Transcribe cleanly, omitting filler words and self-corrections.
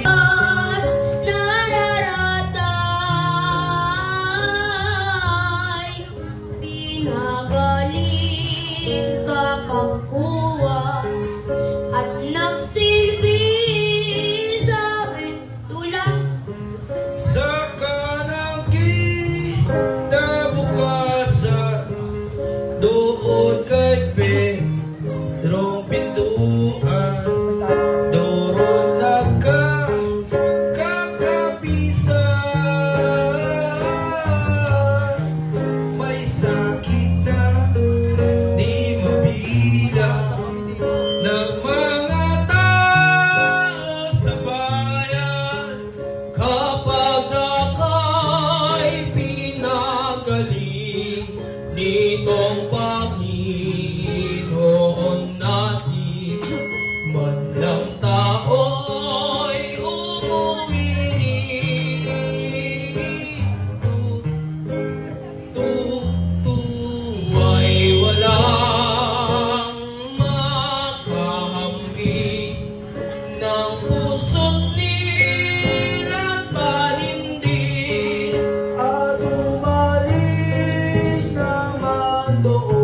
At nararatay, pinagaling kapagkuhan at nagsilbi sa bitulang. Sa kanang kinabukasan, doon kay Pedro pintuan, doon nagkakapisan. May sakit na di mabilang ng mga tao sa bayan. Kapag naka'y pinagaling nitong Panginoon natin, man lang tao'y umuwi ay walang makahampi ng puso't nila't panindig. At umalis naman doon